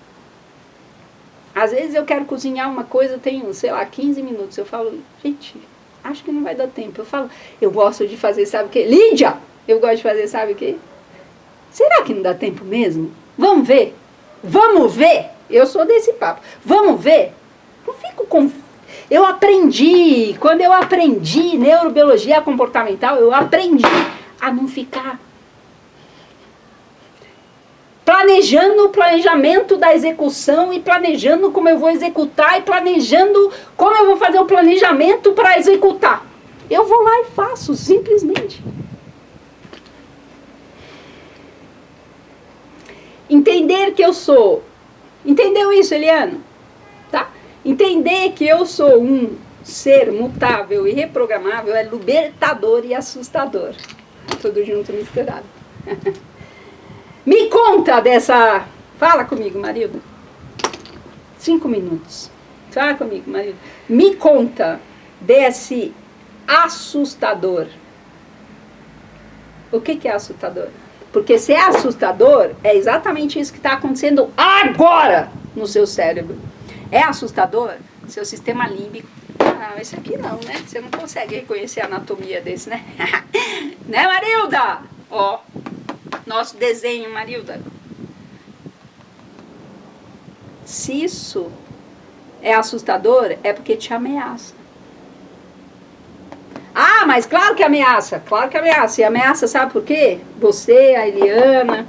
Às vezes eu quero cozinhar uma coisa, eu tenho, sei lá, 15 minutos. Eu falo, gente, acho que não vai dar tempo. Eu falo, eu gosto de fazer, sabe o quê? Lídia! Eu gosto de fazer, sabe o quê? Será que não dá tempo mesmo? Vamos ver. Vamos ver. Eu sou desse papo. Vamos ver. Não fico com... Eu aprendi, quando eu aprendi neurobiologia comportamental, eu aprendi a não ficar planejando o planejamento da execução e planejando como eu vou executar e planejando como eu vou fazer o planejamento para executar. Eu vou lá e faço, simplesmente. Entender que eu sou... Entendeu isso, Eliano? Tá? Entender que eu sou um ser mutável e reprogramável é libertador e assustador. Tudo junto, misturado. Me conta dessa... Fala comigo, marido. 5 minutos. Fala comigo, marido. Me conta desse assustador. O que é assustador? Porque se é assustador, é exatamente isso que está acontecendo agora no seu cérebro. É assustador, seu sistema límbico. Ah, esse aqui não, né? Você não consegue reconhecer a anatomia desse, né? Né, Marilda? Ó, nosso desenho, Marilda. Se isso é assustador, é porque te ameaça. Ah, mas claro que ameaça, claro que ameaça. E ameaça, sabe por quê? Você, a Eliana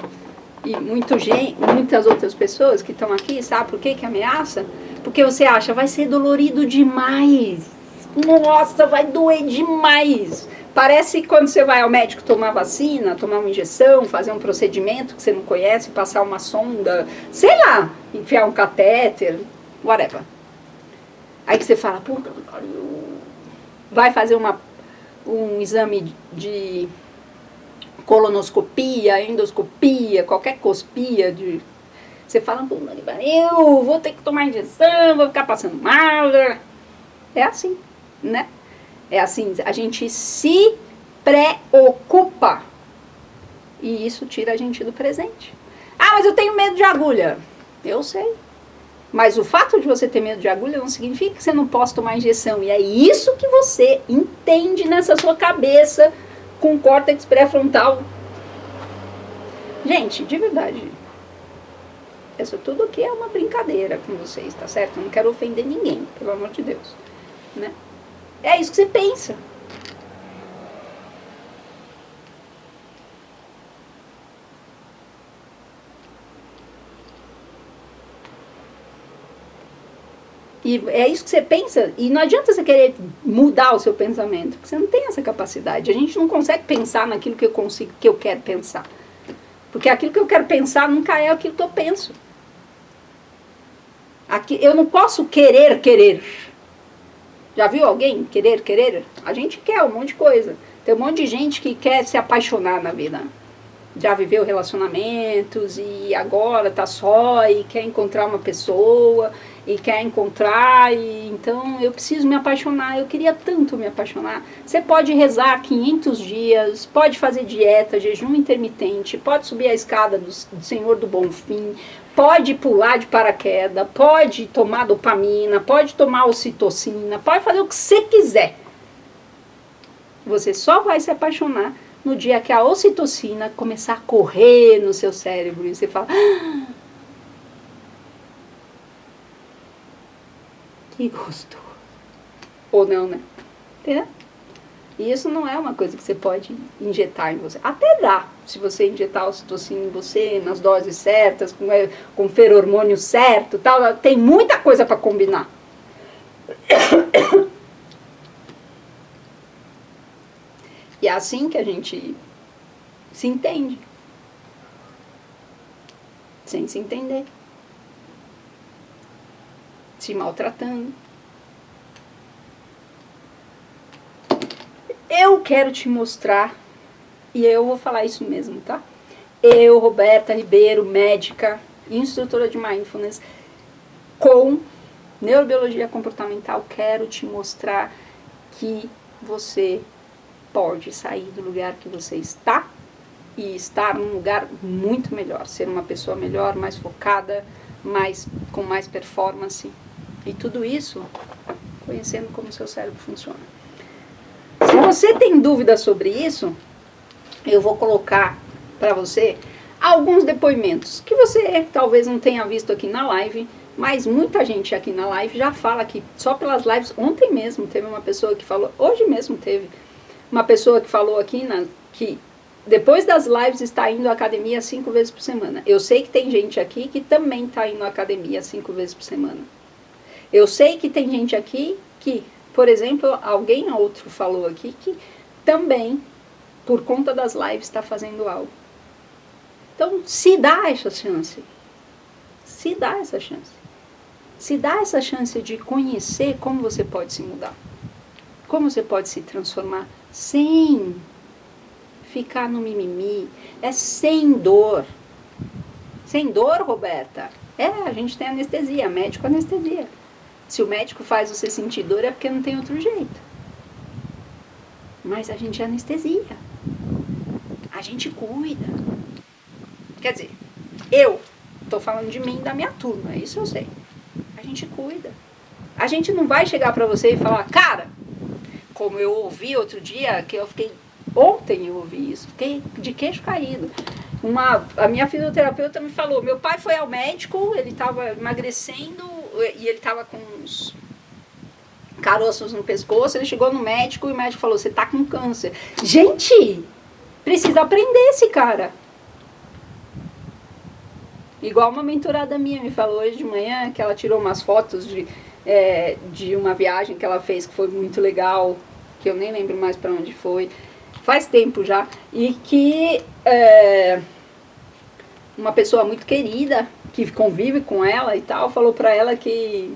e muitas outras pessoas que estão aqui, sabe por quê que ameaça? Porque você acha, vai ser dolorido demais. Nossa, vai doer demais. Parece quando você vai ao médico tomar vacina, tomar uma injeção, fazer um procedimento que você não conhece, passar uma sonda, sei lá, enfiar um catéter, whatever. Aí que você fala, puta, vai fazer um exame de colonoscopia, endoscopia, qualquer cospia, você fala, eu vou ter que tomar injeção, vou ficar passando mal. É assim, né? É assim, a gente se preocupa e isso tira a gente do presente. Ah, mas eu tenho medo de agulha. Eu sei. Mas o fato de você ter medo de agulha não significa que você não possa tomar injeção. E é isso que você entende nessa sua cabeça com o córtex pré-frontal. Gente, de verdade, isso tudo aqui é uma brincadeira com vocês, tá certo? Eu não quero ofender ninguém, pelo amor de Deus. Né? É isso que você pensa. E é isso que você pensa, e não adianta você querer mudar o seu pensamento, porque você não tem essa capacidade. A gente não consegue pensar naquilo que eu quero pensar. Porque aquilo que eu quero pensar nunca é aquilo que eu penso. Eu não posso querer. Já viu alguém querer? A gente quer um monte de coisa. Tem um monte de gente que quer se apaixonar na vida. Já viveu relacionamentos e agora tá só e quer encontrar uma pessoa e quer encontrar e então eu preciso me apaixonar, eu queria tanto me apaixonar. Você pode rezar 500 dias, pode fazer dieta, jejum intermitente, pode subir a escada do Senhor do Bonfim, pode pular de paraquedas, pode tomar dopamina, pode tomar ocitocina, pode fazer o que você quiser. Você só vai se apaixonar no dia que a ocitocina começar a correr no seu cérebro e você fala, que gostoso. Ou não, né? Entendeu? E isso não é uma coisa que você pode injetar em você. Até dá, se você injetar ocitocina em você, nas doses certas, com o feromônio certo, tal, tem muita coisa para combinar. E é assim que a gente se entende. Sem se entender. Se maltratando. Eu quero te mostrar, e eu vou falar isso mesmo, tá? Eu, Roberta Ribeiro, médica, instrutora de Mindfulness, com neurobiologia comportamental, quero te mostrar que você pode sair do lugar que você está e estar num lugar muito melhor, ser uma pessoa melhor, mais focada, com mais performance. E tudo isso conhecendo como o seu cérebro funciona. Se você tem dúvida sobre isso, eu vou colocar para você alguns depoimentos que você talvez não tenha visto aqui na live, mas muita gente aqui na live já fala que só pelas lives, ontem mesmo teve uma pessoa que falou, hoje mesmo teve uma pessoa que falou aqui que depois das lives está indo à academia 5 vezes por semana. Eu sei que tem gente aqui que também está indo à academia 5 vezes por semana. Eu sei que tem gente aqui que, por exemplo, alguém outro falou aqui que também, por conta das lives, está fazendo algo. Então, se dá essa chance. Se dá essa chance. Se dá essa chance de conhecer como você pode se mudar. Como você pode se transformar sem ficar no mimimi. É sem dor. Sem dor, Roberta? A gente tem anestesia, médico anestesia. Se o médico faz você sentir dor é porque não tem outro jeito. Mas a gente anestesia. A gente cuida. Quer dizer, eu estou falando de mim e da minha turma, isso eu sei. A gente cuida. A gente não vai chegar para você e falar, cara, como eu ouvi outro dia, ontem eu ouvi isso, fiquei de queixo caído. A minha fisioterapeuta me falou, meu pai foi ao médico, ele estava emagrecendo e ele estava com uns caroços no pescoço, ele chegou no médico e o médico falou, você está com câncer. Gente, precisa aprender esse cara. Igual uma mentorada minha me falou hoje de manhã, que ela tirou umas fotos de uma viagem que ela fez, que foi muito legal, que eu nem lembro mais para onde foi, faz tempo já, e que uma pessoa muito querida, que convive com ela e tal, falou para ela que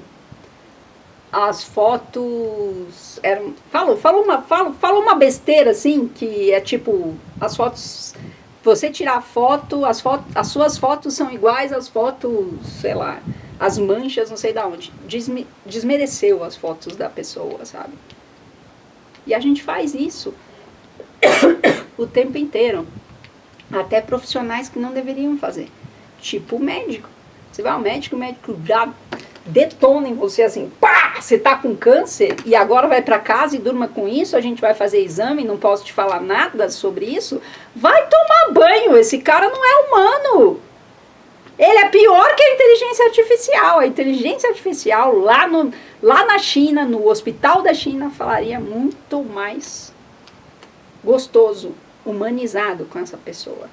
as fotos eram... Falou uma besteira assim, que é tipo, as fotos... Você tirar foto, as suas fotos são iguais às fotos, sei lá, as manchas, não sei de onde. Desmereceu as fotos da pessoa, sabe? E a gente faz isso o tempo inteiro. Até profissionais que não deveriam fazer. Tipo o médico. Você vai ao médico, o médico já detona em você assim, pá, você tá com câncer e agora vai para casa e durma com isso, a gente vai fazer exame, não posso te falar nada sobre isso. Vai tomar banho, esse cara não é humano. Ele é pior que a inteligência artificial. A inteligência artificial lá na China, no hospital da China, falaria muito mais gostoso, humanizado com essa pessoa.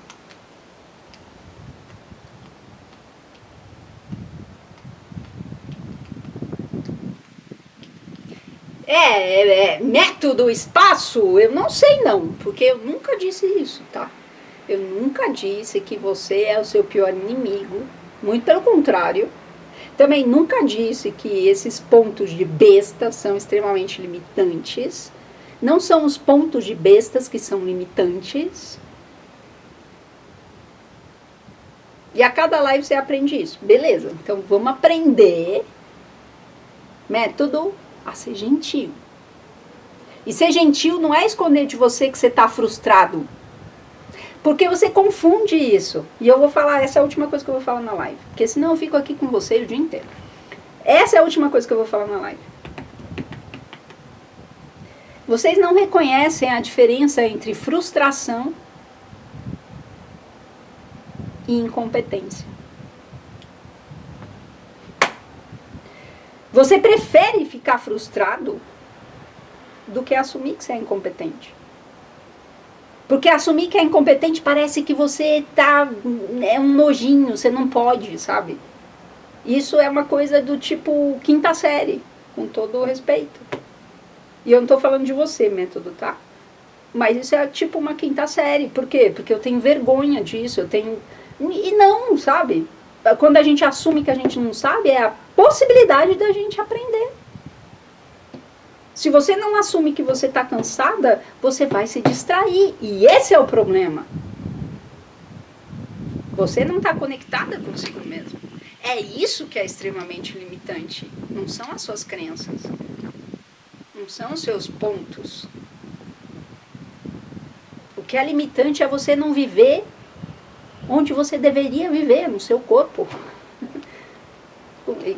Método, espaço, eu não sei não, porque eu nunca disse isso, tá? Eu nunca disse que você é o seu pior inimigo, muito pelo contrário. Também nunca disse que esses pontos de besta são extremamente limitantes. Não são os pontos de bestas que são limitantes. E a cada live você aprende isso. Beleza, então vamos aprender método a ser gentil. E ser gentil não é esconder de você que você está frustrado. Porque você confunde isso. E eu vou falar, essa é a última coisa que eu vou falar na live. Porque senão eu fico aqui com você o dia inteiro. Essa é a última coisa que eu vou falar na live. Vocês não reconhecem a diferença entre frustração e incompetência. Você prefere ficar frustrado do que assumir que você é incompetente. Porque assumir que é incompetente parece que você é um nojinho, você não pode, sabe? Isso é uma coisa do tipo quinta série, com todo o respeito. E eu não tô falando de você, método, tá? Mas isso é tipo uma quinta série. Por quê? Porque eu tenho vergonha disso, eu tenho... E não, sabe? Quando a gente assume que a gente não sabe, é a possibilidade da gente aprender. Se você não assume que você está cansada, você vai se distrair. E esse é o problema. Você não está conectada consigo mesmo. É isso que é extremamente limitante. Não são as suas crenças. Não são os seus pontos. O que é limitante é você não viver onde você deveria viver, no seu corpo.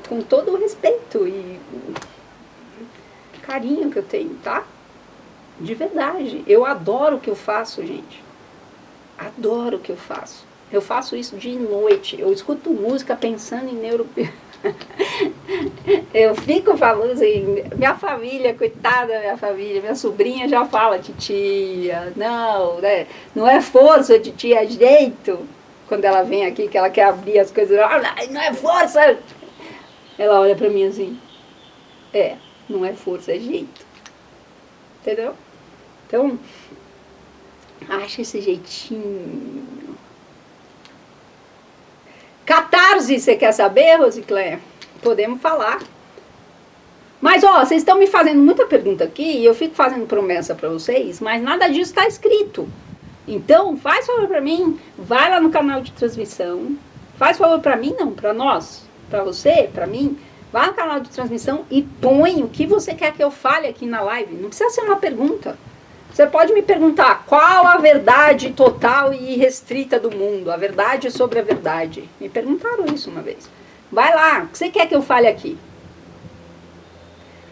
Com todo o respeito e carinho que eu tenho, tá? De verdade. Eu adoro o que eu faço, gente. Adoro o que eu faço. Eu faço isso de noite. Eu escuto música pensando em Eu fico falando assim, minha família, coitada da minha família, minha sobrinha já fala, titia, não, né? Não é força, titia, é jeito. Quando ela vem aqui, que ela quer abrir as coisas, não é força. Ela olha pra mim assim, não é força, é jeito. Entendeu? Então, acha esse jeitinho. Catarse, você quer saber, Rosicléia? Podemos falar. Mas, ó, vocês estão me fazendo muita pergunta aqui, e eu fico fazendo promessa pra vocês, mas nada disso está escrito. Então, faz favor pra mim, vai lá no canal de transmissão, faz favor pra mim, não, pra nós, pra você, pra mim, vai no canal de transmissão e põe o que você quer que eu fale aqui na live. Não precisa ser uma pergunta. Você pode me perguntar qual a verdade total e irrestrita do mundo, a verdade sobre a verdade. Me perguntaram isso uma vez. Vai lá, o que você quer que eu fale aqui?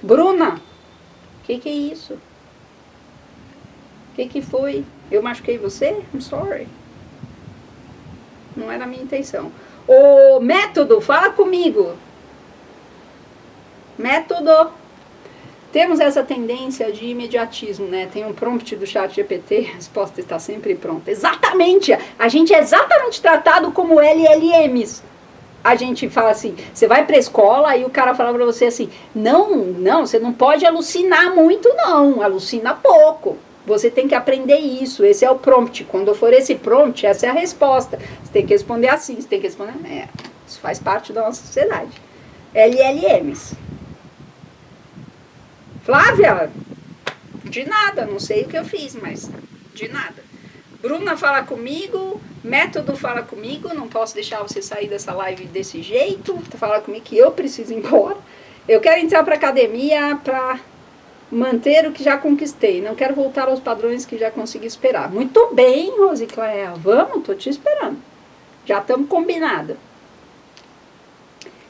Bruna, o que é isso? O que foi? Eu machuquei você? I'm sorry. Não era a minha intenção. O método, fala comigo. Método. Temos essa tendência de imediatismo, né? Tem um prompt do chat GPT, a resposta está sempre pronta. Exatamente! A gente é exatamente tratado como LLMs. A gente fala assim, você vai pra escola e o cara fala pra você assim, não, você não pode alucinar muito não, alucina pouco. Você tem que aprender isso, esse é o prompt. Quando for esse prompt, essa é a resposta. Você tem que responder assim, você tem que responder... isso faz parte da nossa sociedade. LLMs. Flávia, de nada, não sei o que eu fiz, mas de nada. Bruna fala comigo, método fala comigo, não posso deixar você sair dessa live desse jeito, fala comigo que eu preciso ir embora. Eu quero entrar para academia para manter o que já conquistei, não quero voltar aos padrões que já consegui esperar. Muito bem, Rosicléia, vamos, tô te esperando. Já estamos combinados.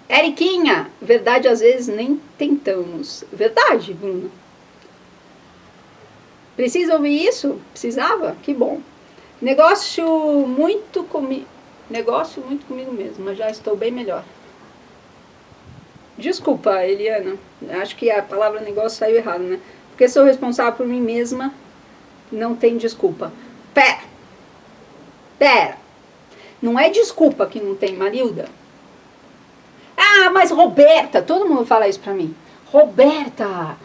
Eriquinha, verdade, às vezes nem tentamos. Verdade, Bruna? Precisa ouvir isso? Precisava? Que bom. Negócio muito comigo mesmo, mas já estou bem melhor. Desculpa, Eliana, acho que a palavra negócio saiu errado, né? Porque sou responsável por mim mesma, não tem desculpa. Pera. Não é desculpa que não tem, Marilda? Ah, mas Roberta, todo mundo fala isso pra mim. Roberta,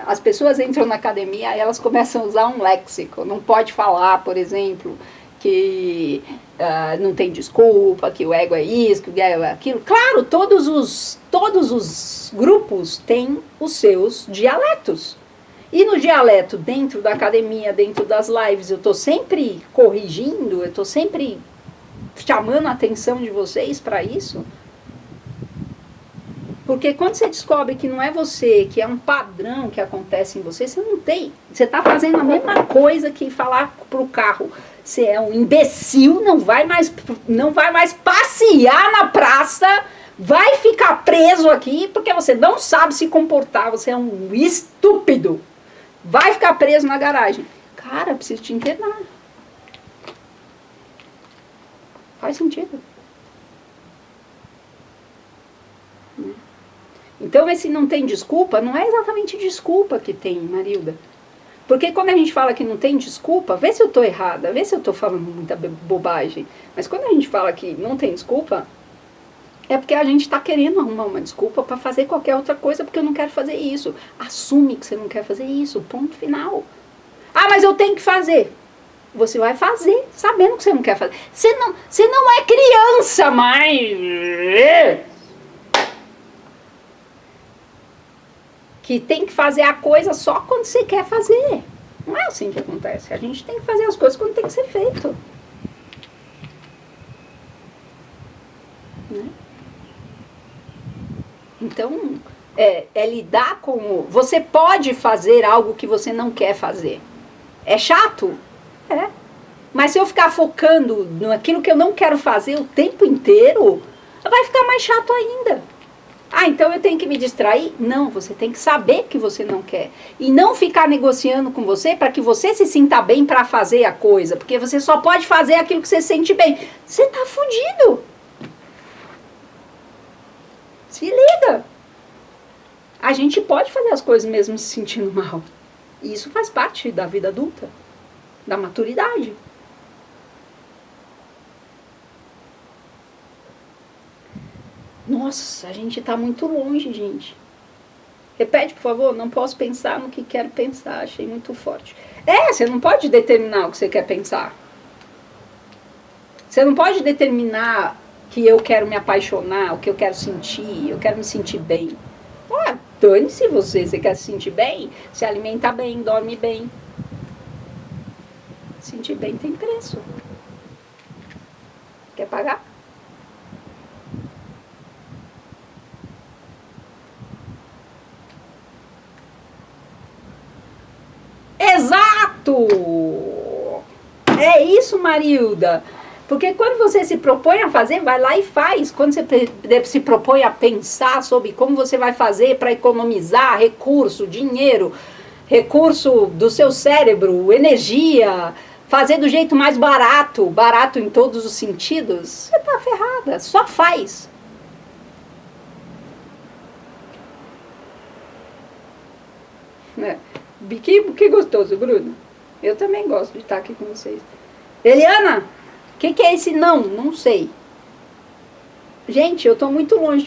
As pessoas entram na academia e elas começam a usar um léxico. Não pode falar, por exemplo, que não tem desculpa, que o ego é isso, que o ego é aquilo. Claro, todos os grupos têm os seus dialetos. E no dialeto, dentro da academia, dentro das lives, eu estou sempre corrigindo, eu estou sempre chamando a atenção de vocês para isso. Porque quando você descobre que não é você, que é um padrão que acontece em você, você não tem. Você está fazendo a mesma coisa que falar para o carro. Você é um imbecil, não vai mais passear na praça, vai ficar preso aqui porque você não sabe se comportar, você é um estúpido. Vai ficar preso na garagem. Cara, preciso te internar. Faz sentido. Então, esse não tem desculpa, não é exatamente desculpa que tem, Marilda. Porque quando a gente fala que não tem desculpa, vê se eu estou errada, vê se eu estou falando muita bobagem. Mas quando a gente fala que não tem desculpa, é porque a gente está querendo arrumar uma desculpa para fazer qualquer outra coisa, porque eu não quero fazer isso. Assume que você não quer fazer isso, ponto final. Ah, mas eu tenho que fazer. Você vai fazer, sabendo que você não quer fazer. Você não é criança mais. Que tem que fazer a coisa só quando você quer fazer. Não é assim que acontece. A gente tem que fazer as coisas quando tem que ser feito. Né? Então, é lidar com... Você pode fazer algo que você não quer fazer. É chato? É. Mas se eu ficar focando naquilo que eu não quero fazer o tempo inteiro, vai ficar mais chato ainda. Ah, então eu tenho que me distrair? Não, você tem que saber que você não quer. E não ficar negociando com você para que você se sinta bem para fazer a coisa. Porque você só pode fazer aquilo que você sente bem. Você tá fudido. Se liga. A gente pode fazer as coisas mesmo se sentindo mal. E isso faz parte da vida adulta, da maturidade. Nossa, a gente está muito longe, gente. Repete, por favor. Não posso pensar no que quero pensar. Achei muito forte. Você não pode determinar o que você quer pensar. Você não pode determinar que eu quero me apaixonar, o que eu quero sentir, eu quero me sentir bem. Dane-se você quer se sentir bem, se alimenta bem, dorme bem. Sentir bem tem preço. Quer pagar? Exato! É isso, Marilda. Porque quando você se propõe a fazer, vai lá e faz. Quando você se propõe a pensar sobre como você vai fazer para economizar recurso, dinheiro, recurso do seu cérebro, energia, fazer do jeito mais barato, barato em todos os sentidos, você tá ferrada. Só faz. Que gostoso, Bruno. Eu também gosto de estar aqui com vocês. Eliana, o que é esse não? Não sei. Gente, eu estou muito longe.